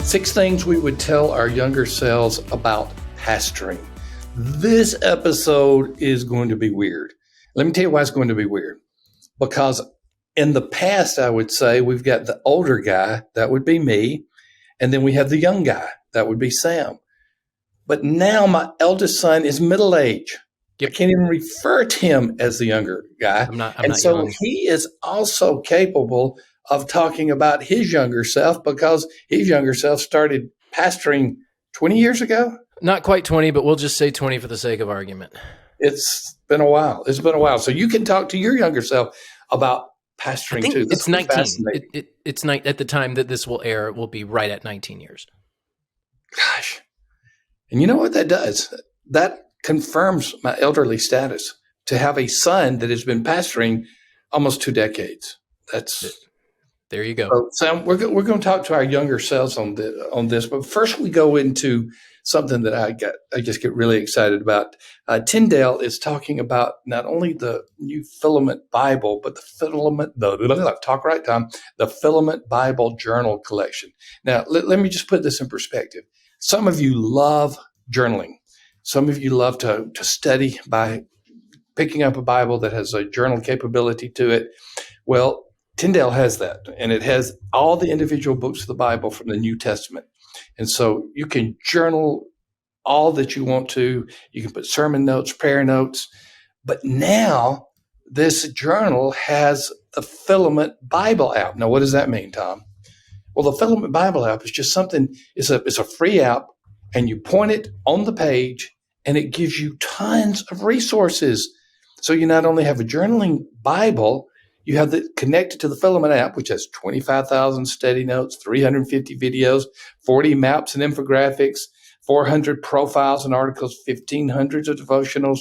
6 things we would tell our younger selves about pastoring. This episode is going to be weird. Let me tell you why it's going to be weird. Because in the past, I would say we've got the older guy, that would be me, and then we have the young guy, that would be Sam. But now my eldest son is middle age. Yep. I can't even refer to him as the younger guy. I'm not young. He is also capable of talking about his younger self because his younger self started pastoring 20 years ago. Not quite 20, but we'll just say 20 for the sake of argument. It's been a while. So you can talk to your younger self about pastoring I think too. it's 19. It's at the time that this will air, it will be right at 19 years. Gosh. And you know what that does? That confirms my elderly status to have a son that has been pastoring almost 2 decades. There you go. So Sam, we're going to talk to our younger selves on this, but first we go into something that I just get really excited about. Tyndale is talking about not only the new Filament Bible, but the Filament Bible Journal Collection. Now, let me just put this in perspective. Some of you love journaling. Some of you love to study by picking up a Bible that has a journal capability to it. Well, Tyndale has that, and it has all the individual books of the Bible from the New Testament. And so you can journal all that you want to. You can put sermon notes, prayer notes. But now this journal has the Filament Bible app. Now, what does that mean, Tom? Well, the Filament Bible app is just something, it's a free app, and you point it on the page, and it gives you tons of resources. So you not only have a journaling Bible, you have it connected to the Filament app, which has 25,000 study notes, 350 videos, 40 maps and infographics, 400 profiles and articles, 1,500 of devotionals,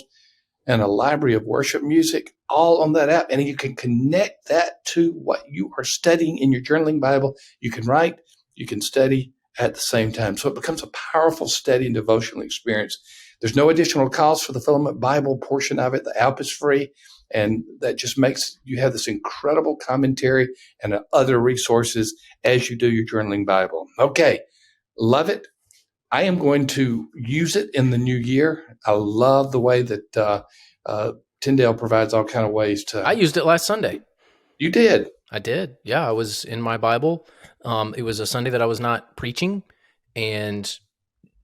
and a library of worship music, all on that app. And you can connect that to what you are studying in your journaling Bible. You can write, you can study at the same time. So it becomes a powerful study and devotional experience. There's no additional cost for the Filament Bible portion of it. The app is free. And that just makes you have this incredible commentary and other resources as you do your journaling Bible. Okay, love it. I am going to use it in the new year. I love the way that Tyndale provides all kind of ways to. I used it last Sunday. You did? I did. Yeah, I was in my Bible. It was a Sunday that I was not preaching, and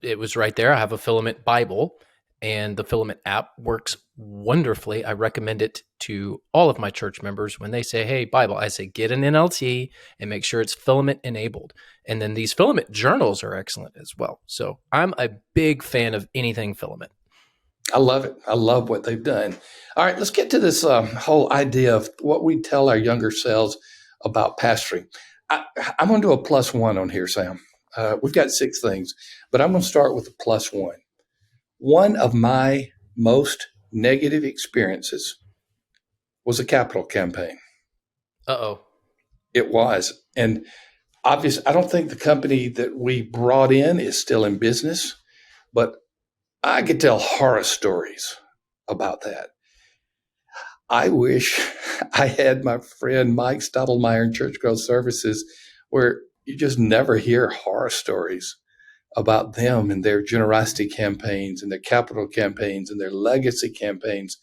it was right there. I have a Filament Bible. And the Filament app works wonderfully. I recommend it to all of my church members when they say, hey, Bible, I say, get an NLT and make sure it's Filament enabled. And then these Filament journals are excellent as well. So I'm a big fan of anything Filament. I love it. I love what they've done. All right, let's get to this whole idea of what we tell our younger selves about pastoring. I'm going to do a +1 on here, Sam. We've got 6 things, but I'm going to start with a +1. One of my most negative experiences was a capital campaign. Uh-oh. It was. And obviously, I don't think the company that we brought in is still in business, but I could tell horror stories about that. I wish I had my friend Mike Stottlemyre in Church Growth Services, where you just never hear horror stories about them and their generosity campaigns and their capital campaigns and their legacy campaigns.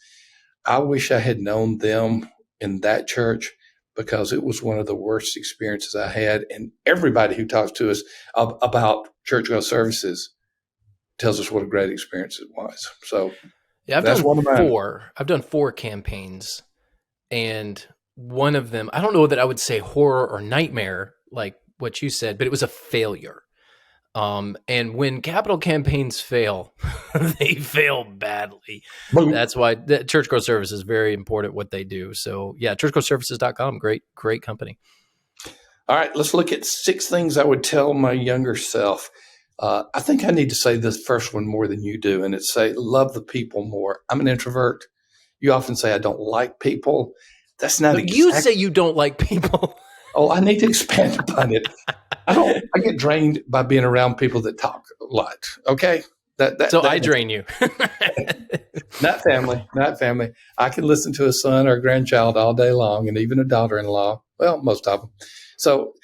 I wish I had known them in that church because it was one of the worst experiences I had. And everybody who talks to us about Church Growth Services tells us what a great experience it was. So yeah, I've done 4 campaigns, and one of them, I don't know that I would say horror or nightmare like what you said, but it was a failure. And when capital campaigns fail, they fail badly. Boom. That's why the Church Growth Service is very important what they do. So yeah, churchgrowthservices.com, great company. All right, let's look at 6 things I would tell my younger self. I think I need to say this first one more than you do, and it's say, love the people more. I'm an introvert. You often say I don't like people. That's not exactly. You say you don't like people. Oh, I need to expand upon it. I get drained by being around people that talk a lot. Okay. I drain you. Not family. I can listen to a son or a grandchild all day long, and even a daughter-in-law. Well, most of them. So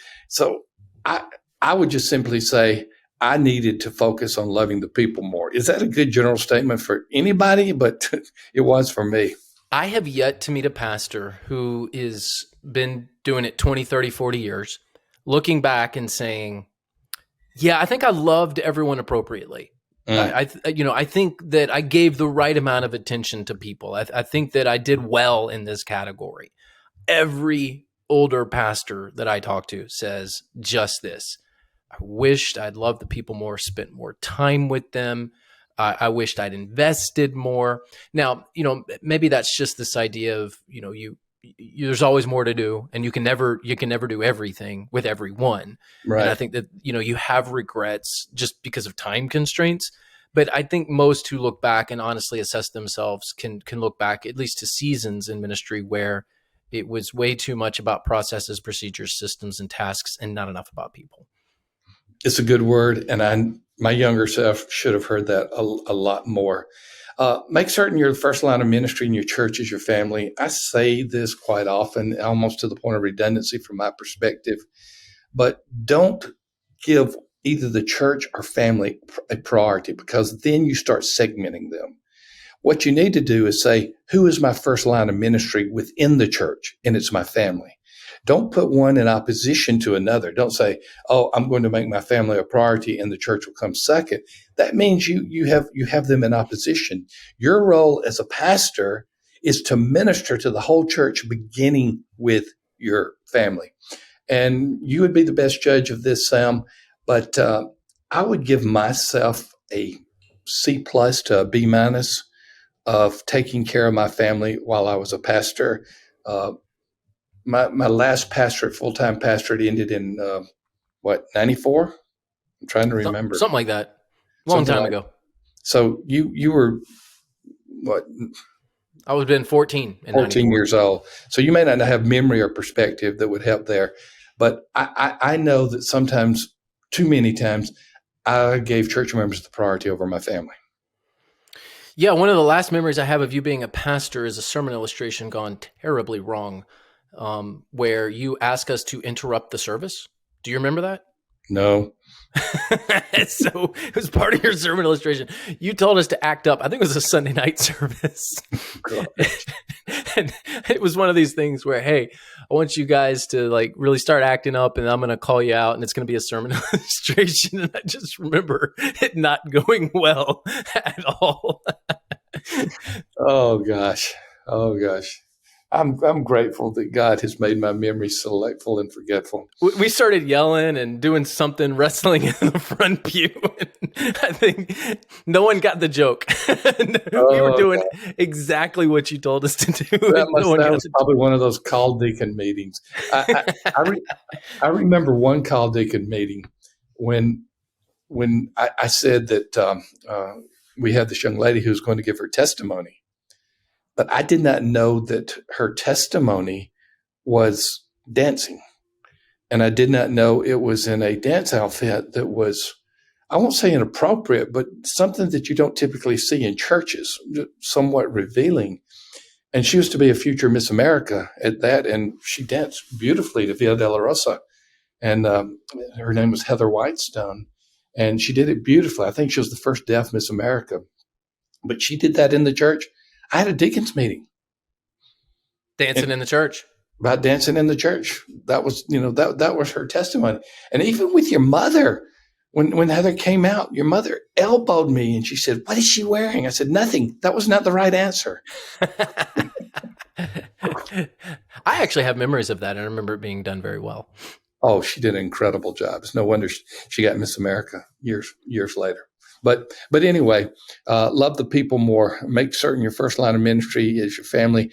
I I would just simply say I needed to focus on loving the people more. Is that a good general statement for anybody? But it was for me. I have yet to meet a pastor who is been doing it 20, 30, 40 years, looking back and saying, yeah, I think I loved everyone appropriately. Mm, I think that I gave the right amount of attention to people. I think that I did well in this category. Every older pastor that I talk to says just this. I wished I'd loved the people more, spent more time with them. I wished I'd invested more. Now, maybe that's just this idea of, there's always more to do, and you can never do everything with everyone. And I right. think that, you have regrets just because of time constraints. But I think most who look back and honestly assess themselves can look back at least to seasons in ministry where it was way too much about processes, procedures, systems, and tasks, and not enough about people. It's a good word, and my younger self should have heard that a lot more. Make certain you're the first line of ministry in your church is your family. I say this quite often, almost to the point of redundancy from my perspective, but don't give either the church or family a priority, because then you start segmenting them. What you need to do is say, who is my first line of ministry within the church? And it's my family. Don't put one in opposition to another. Don't say, oh, I'm going to make my family a priority and the church will come second. That means you have them in opposition. Your role as a pastor is to minister to the whole church, beginning with your family. And you would be the best judge of this, Sam. But I would give myself a C plus to a B minus of taking care of my family while I was a pastor. Uh, my last pastorate, full time pastorate, ended in 94. I'm trying to remember Something like that. Long something time like. ago. So you were what I was been 14 in 14 '94. years old. So you may not have memory or perspective that would help there, but I know that sometimes, too many times, I gave church members the priority over my family. Yeah, one of the last memories I have of you being a pastor is a sermon illustration gone terribly wrong, where you ask us to interrupt the service. Do you remember that? No. So it was part of your sermon illustration. You told us to act up. I think it was a Sunday night service. And it was one of these things where, hey, I want you guys to like really start acting up, and I'm going to call you out, and it's going to be a sermon illustration. And I just remember it not going well at all. Oh gosh. Oh gosh. I'm grateful that God has made my memory selectful and forgetful. We started yelling and doing something, wrestling in the front pew. And I think no one got the joke. We were Oh, doing exactly what you told us to do. No one that got was the probably one of those call deacon meetings. I, re, I remember one call deacon meeting when I said that we had this young lady who was going to give her testimony, but I did not know that her testimony was dancing. And I did not know it was in a dance outfit that was, I won't say inappropriate, but something that you don't typically see in churches, somewhat revealing. And she was to be a future Miss America at that. And she danced beautifully to Via Dolorosa. And her name was Heather Whitestone. And she did it beautifully. I think she was the first deaf Miss America. But she did that in the church. I had a deacons meeting. dancing in the church. About dancing in the church. That was, that was her testimony. And even with your mother, when Heather came out, your mother elbowed me and she said, "What is she wearing?" I said, "Nothing. That was not the right answer." I actually have memories of that, and I remember it being done very well. Oh, she did an incredible job. It's no wonder she got Miss America years later. But anyway, love the people more. Make certain your first line of ministry is your family.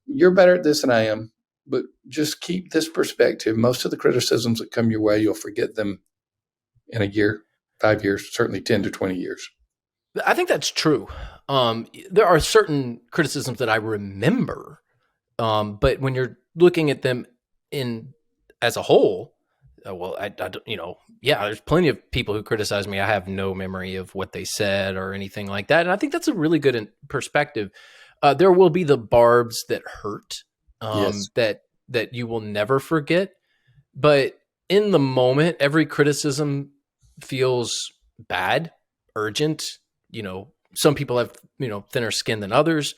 You're better at this than I am, but just keep this perspective. Most of the criticisms that come your way, you'll forget them in a year, 5 years, certainly 10 to 20 years. I think that's true. There are certain criticisms that I remember, but when you're looking at them in as a whole, well, I don't, yeah, there's plenty of people who criticize me. I have no memory of what they said or anything like that, and I think that's a really good perspective. There will be the barbs that hurt, Yes. that you will never forget, but in the moment, every criticism feels bad, urgent. Some people have, thinner skin than others,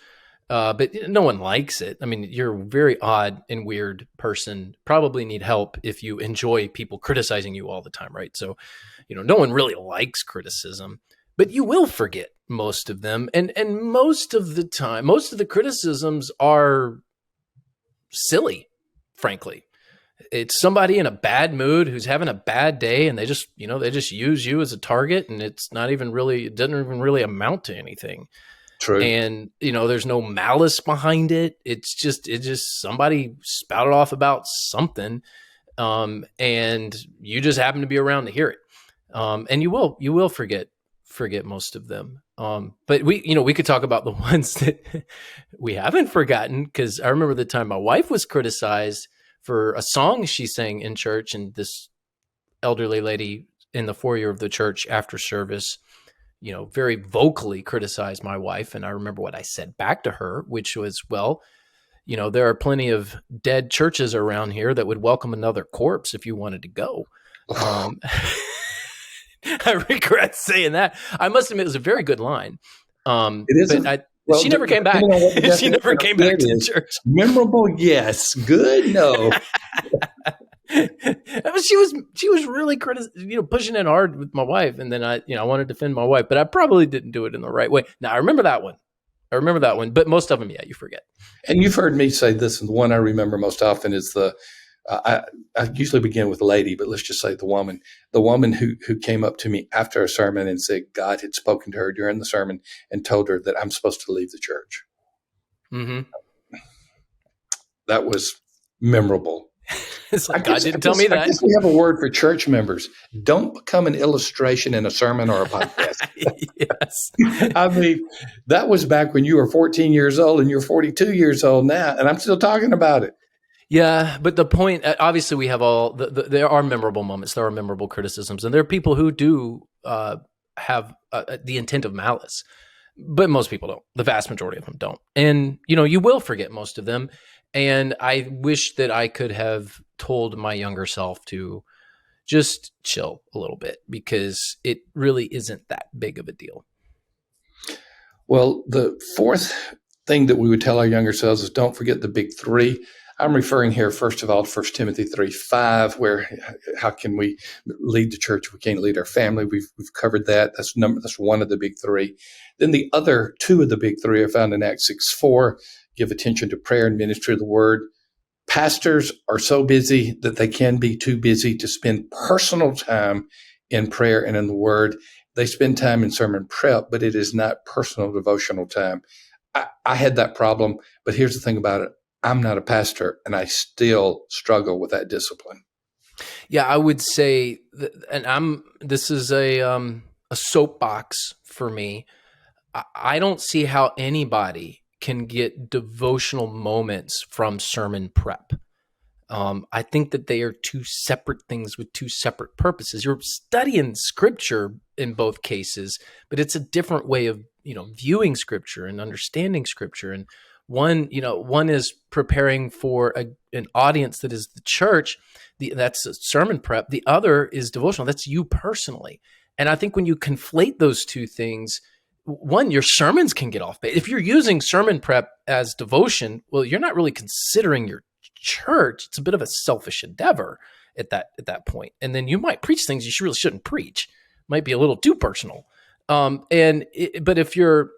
but no one likes it. I mean, you're a very odd and weird person, probably need help if you enjoy people criticizing you all the time, right? So, no one really likes criticism, but you will forget most of them. And most of the time, most of the criticisms are silly, frankly. It's somebody in a bad mood who's having a bad day, and they just use you as a target, and it doesn't even really amount to anything. True. And there's no malice behind it. It's just somebody spouted off about something, and you just happen to be around to hear it. And you will forget most of them. But we could talk about the ones that we haven't forgotten, because I remember the time my wife was criticized for a song she sang in church, and this elderly lady in the foyer of the church after service, very vocally criticized my wife. And I remember what I said back to her, which was, well, there are plenty of dead churches around here that would welcome another corpse if you wanted to go. I regret saying that. I must admit, it was a very good line. It isn't. Well, she never came back. She never came back to the church. Memorable, yes. Good, no. She was really pushing it hard with my wife, and then I wanted to defend my wife, but I probably didn't do it in the right way. Now I remember that one, but most of them, yeah, you forget. And you've heard me say this, and the one I remember most often is I usually begin with lady, but let's just say the woman who came up to me after a sermon and said God had spoken to her during the sermon and told her that I'm supposed to leave the church. Mm-hmm. That was memorable. It's like, God didn't tell me that. I guess we have a word for church members. Don't become an illustration in a sermon or a podcast. Yes. I mean, that was back when you were 14 years old and you're 42 years old now, and I'm still talking about it. Yeah, but the point, obviously, we have there are memorable moments, there are memorable criticisms, and there are people who do have the intent of malice, but most people don't. The vast majority of them don't. And, you will forget most of them. And I wish that I could have told my younger self to just chill a little bit, because it really isn't that big of a deal. Well, the fourth thing that we would tell our younger selves is don't forget the big three. I'm referring here, first of all, to 1 Timothy 3:5, where how can we lead the church if we can't lead our family? We've covered that. That's one of the big three. Then the other two of the big three are found in Acts 6:4. Give attention to prayer and ministry of the word. Pastors are so busy that they can be too busy to spend personal time in prayer and in the word. They spend time in sermon prep, but it is not personal devotional time. I had that problem, but here's the thing about it. I'm not a pastor, and I still struggle with that discipline. Yeah, I would say, this is a soapbox for me. I don't see how anybody can get devotional moments from sermon prep. I think that they are two separate things with two separate purposes. You're studying scripture in both cases, but it's a different way of, viewing scripture and understanding scripture. And one is preparing for an audience that is the church. That's a sermon prep. The other is devotional. That's you personally. And I think when you conflate those two things, one, your sermons can get off base. If you're using sermon prep as devotion, well, you're not really considering your church. It's a bit of a selfish endeavor at that point. And then you might preach things you really shouldn't preach. Might be a little too personal. But if you're,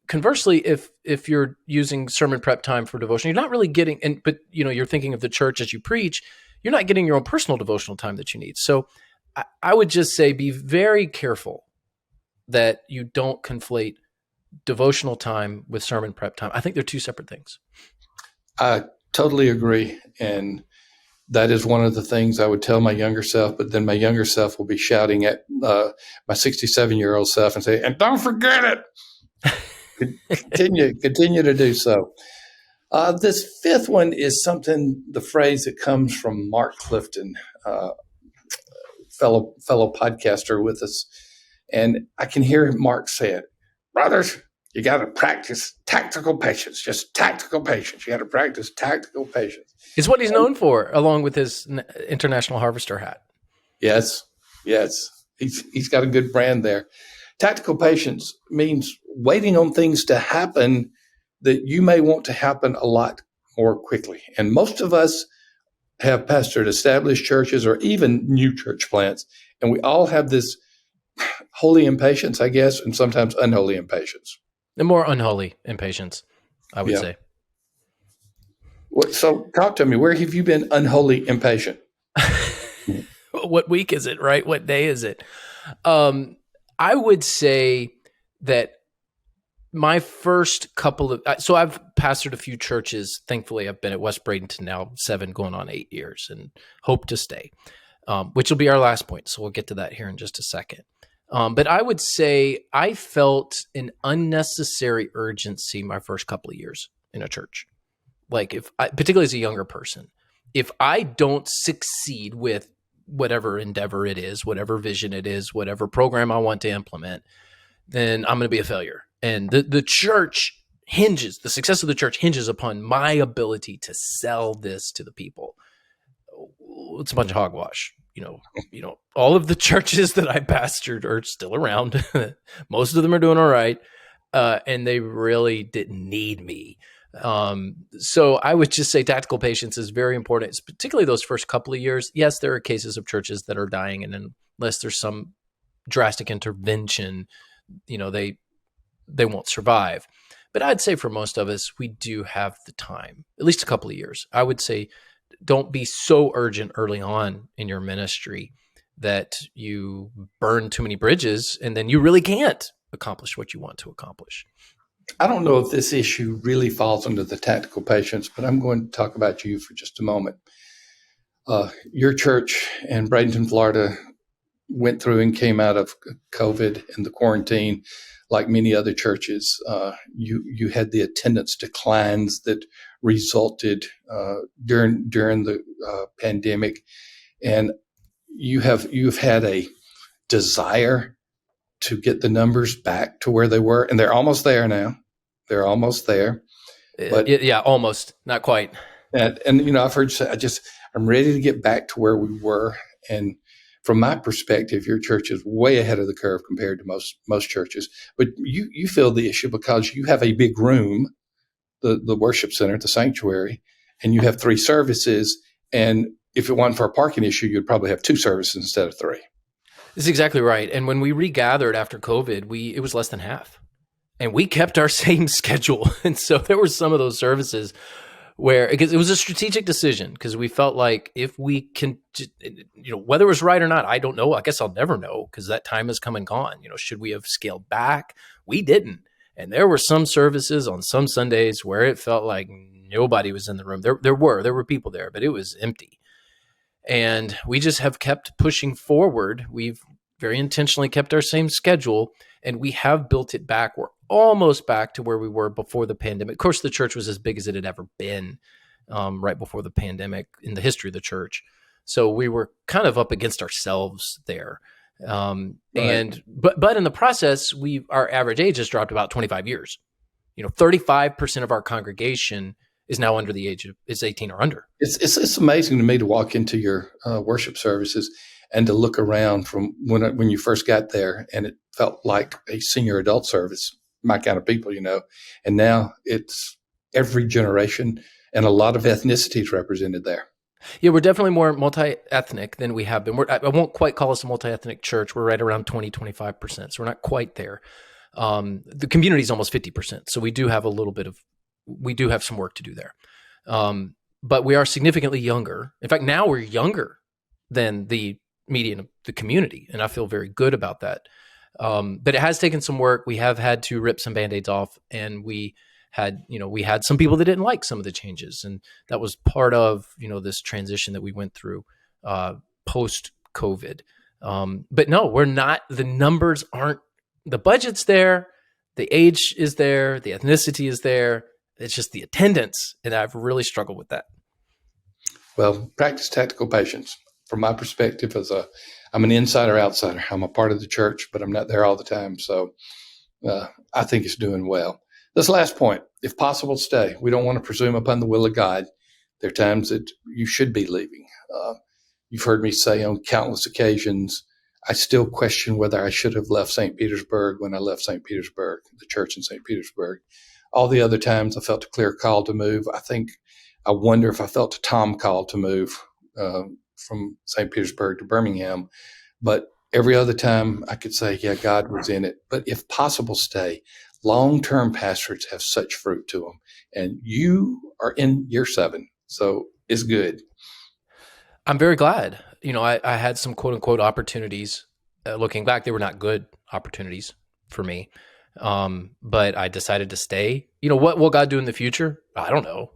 conversely, if you're using sermon prep time for devotion, you're not really getting, but you're thinking of the church as you preach, you're not getting your own personal devotional time that you need. So I would just say, be very careful that you don't conflate devotional time with sermon prep time. I think they're two separate things. I totally agree. And that is one of the things I would tell my younger self, but then my younger self will be shouting at my 67-year-old self and say, and don't forget it. Continue to do so. This fifth one is the phrase that comes from Mark Clifton, fellow podcaster with us. And I can hear Mark say it. Brothers, You got to practice tactical patience, just tactical patience. You got to practice tactical patience. It's what he's known for, along with his International Harvester hat. Yes, yes. He's got a good brand there. Tactical patience means waiting on things to happen that you may want to happen a lot more quickly. And most of us have pastored established churches or even new church plants, and we all have this holy impatience, I guess, and sometimes unholy impatience. The more unholy impatience, I would Yeah. say. So talk to me. Where have you been unholy impatient? What week is it, right? What day is it? I would say that my first couple of, so I've pastored a few churches. Thankfully, I've been at West Bradenton now 7 going on 8 years and hope to stay, which will be our last point. So we'll get to that here in just a second. But I would say I felt an unnecessary urgency my first couple of years in a church. Like if I, particularly as a younger person, if I don't succeed with whatever endeavor it is, whatever vision it is, whatever program I want to implement, then I'm going to be a failure. And the church hinges, the success of the church hinges upon my ability to sell this to the people. It's a bunch of hogwash. All of the churches that I pastored are still around. Most of them are doing all right. And they really didn't need me. So I would just say tactical patience is very important. It's particularly those first couple of years. Yes, there are cases of churches that are dying, and unless there's some drastic intervention, they won't survive. But I'd say for most of us, we do have the time, at least a couple of years. I would say don't be so urgent early on in your ministry that you burn too many bridges and then you really can't accomplish what you want to accomplish. I don't know if this issue really falls under the tactical patience, but I'm going to talk about you for just a moment. Your church in Bradenton, Florida, went through and came out of COVID and the quarantine like many other churches. You had the attendance declines that resulted during the pandemic, and you've had a desire to get the numbers back to where they were, and they're almost there now. They're almost there, but yeah, almost, not quite. And I've heard say, I'm ready to get back to where we were. And from my perspective, your church is way ahead of the curve compared to most churches. But you feel the issue because you have a big room, the worship center, the sanctuary, and you have 3 services. And if it wasn't for a parking issue, you'd probably have 2 services instead of 3. That's exactly right. And when we regathered after COVID, it was less than half. And we kept our same schedule. And so there were some of those services where, because it was a strategic decision, because we felt like if we can, whether it was right or not, I don't know. I guess I'll never know because that time has come and gone. Should we have scaled back? We didn't. And there were some services on some Sundays where it felt like nobody was in the room. There were people there, but it was empty. And we just have kept pushing forward. We've very intentionally kept our same schedule, and we have built it back. We're almost back to where we were before the pandemic. Of course, the church was as big as it had ever been right before the pandemic in the history of the church. So we were kind of up against ourselves there. Right. But in the process, our average age has dropped about 25 years. 35% of our congregation is now under the age of is 18 or under. It's amazing to me to walk into your worship services and to look around from when you first got there, and it felt like a senior adult service, my kind of people, and now it's every generation and a lot of ethnicities represented there. Yeah, we're definitely more multi-ethnic than we have been. I won't quite call us a multi-ethnic church. We're right around 20-25%. So we're not quite there. The community is almost 50%. So we do have some work to do there. But we are significantly younger. In fact, now we're younger than the median of the community. And I feel very good about that. But it has taken some work. We have had to rip some Band-Aids off, and we had some people that didn't like some of the changes. And that was part of, this transition that we went through post COVID. But no, we're not, the numbers aren't, the budget's there, the age is there, the ethnicity is there. It's just the attendance. And I've really struggled with that. Well, practice tactical patience. From my perspective, I'm an insider outsider. I'm a part of the church, but I'm not there all the time. So I think it's doing well. This last point, if possible, stay. We don't want to presume upon the will of God. There are times that you should be leaving. You've heard me say on countless occasions, I still question whether I should have left St. Petersburg when I left St. Petersburg, the church in St. Petersburg. All the other times I felt a clear call to move. I wonder if I felt a Thom call to move from St. Petersburg to Birmingham. But every other time I could say, yeah, God was in it. But if possible, stay. Long-term pastorates have such fruit to them. And you are in year 7, so it's good. I'm very glad. I had some quote unquote opportunities. Looking back, they were not good opportunities for me. But I decided to stay. What will God do in the future? I don't know.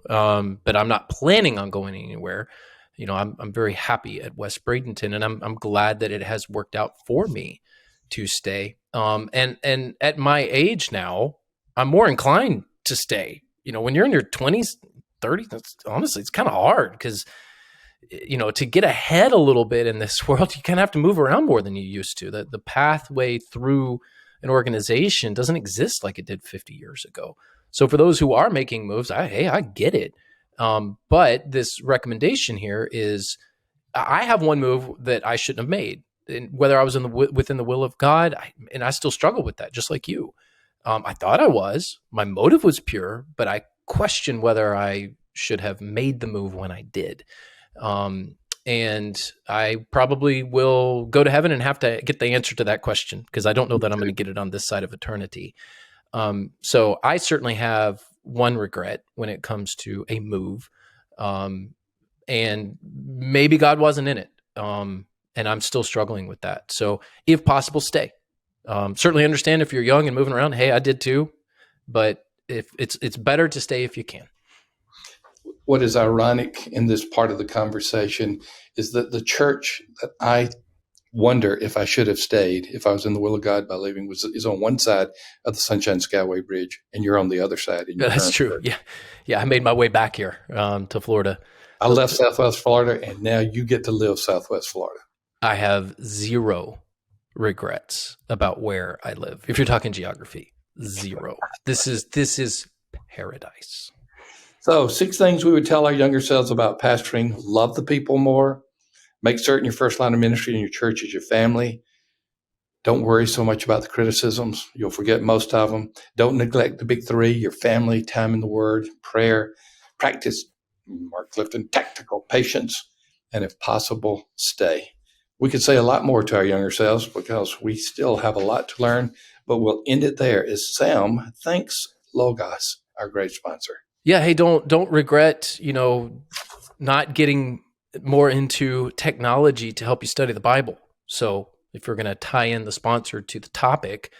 But I'm not planning on going anywhere. I'm very happy at West Bradenton, and I'm glad that it has worked out for me to stay. And at my age now, I'm more inclined to stay. When you're in your 20s, 30s, honestly, it's kind of hard because to get ahead a little bit in this world, you kind of have to move around more than you used to. The pathway through an organization doesn't exist like it did 50 years ago. So for those who are making moves, I get it. But this recommendation here is, I have one move that I shouldn't have made, and whether I was within the will of God, and I still struggle with that, just like you. I thought I was. My motive was pure, but I question whether I should have made the move when I did. And I probably will go to heaven and have to get the answer to that question, because I don't know that I'm going to get it on this side of eternity. So I certainly have one regret when it comes to a move. And maybe God wasn't in it. And I'm still struggling with that. So if possible, stay. Certainly understand if you're young and moving around. Hey, I did too. But if it's better to stay if you can. What is ironic in this part of the conversation is that the church that I wonder if I should have stayed, if I was in the will of God by leaving, is on one side of the Sunshine Skyway Bridge, and you're on the other side. That's true. Church. Yeah. I made my way back here to Florida. I left Southwest Florida, and now you get to live Southwest Florida. I have zero regrets about where I live. If you're talking geography, zero. This is paradise. So 6 things we would tell our younger selves about pastoring: love the people more, make certain your first line of ministry in your church is your family. Don't worry so much about the criticisms. You'll forget most of them. Don't neglect the big 3, your family, time in the Word, prayer, practice, Mark Clifton, tactical patience, and if possible, stay. We could say a lot more to our younger selves because we still have a lot to learn, but we'll end it there as Sam thanks Logos, our great sponsor. Yeah. Hey, don't regret, not getting more into technology to help you study the Bible. So if you're going to tie in the sponsor to the topic,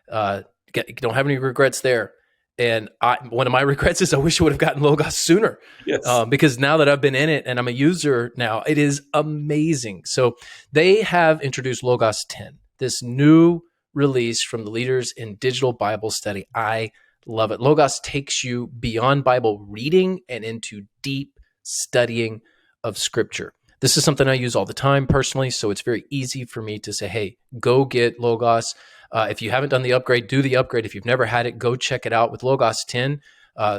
don't have any regrets there. And one of my regrets is I wish I would have gotten Logos sooner. Yes. Because now that I've been in it and I'm a user now, it is amazing. So they have introduced Logos 10, this new release from the leaders in digital Bible study. I love it. Logos takes you beyond Bible reading and into deep studying of Scripture. This is something I use all the time personally, so it's very easy for me to say, hey, go get Logos. If you haven't done the upgrade, do the upgrade. If you've never had it, go check it out with Logos 10.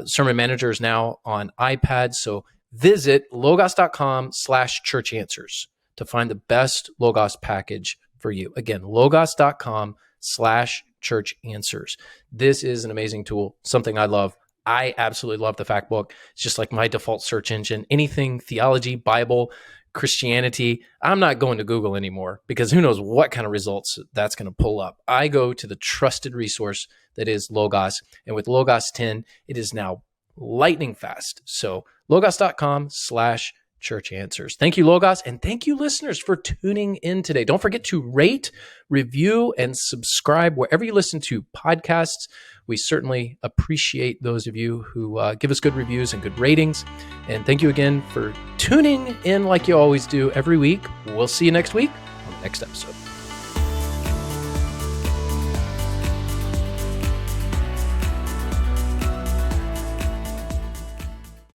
Sermon Manager is now on iPad, so visit logos.com/churchanswers to find the best Logos package for you. Again, logos.com/churchanswers. This is an amazing tool, something I love. I absolutely love the fact book. It's just like my default search engine. Anything theology, Bible, Christianity, I'm not going to Google anymore because who knows what kind of results that's going to pull up. I go to the trusted resource that is Logos. And with Logos 10, it is now lightning fast. So logos.com/churchanswers. Thank you, Logos. And thank you, listeners, for tuning in today. Don't forget to rate, review, and subscribe wherever you listen to podcasts. We certainly appreciate those of you who give us good reviews and good ratings. And thank you again for tuning in like you always do every week. We'll see you next week on the next episode.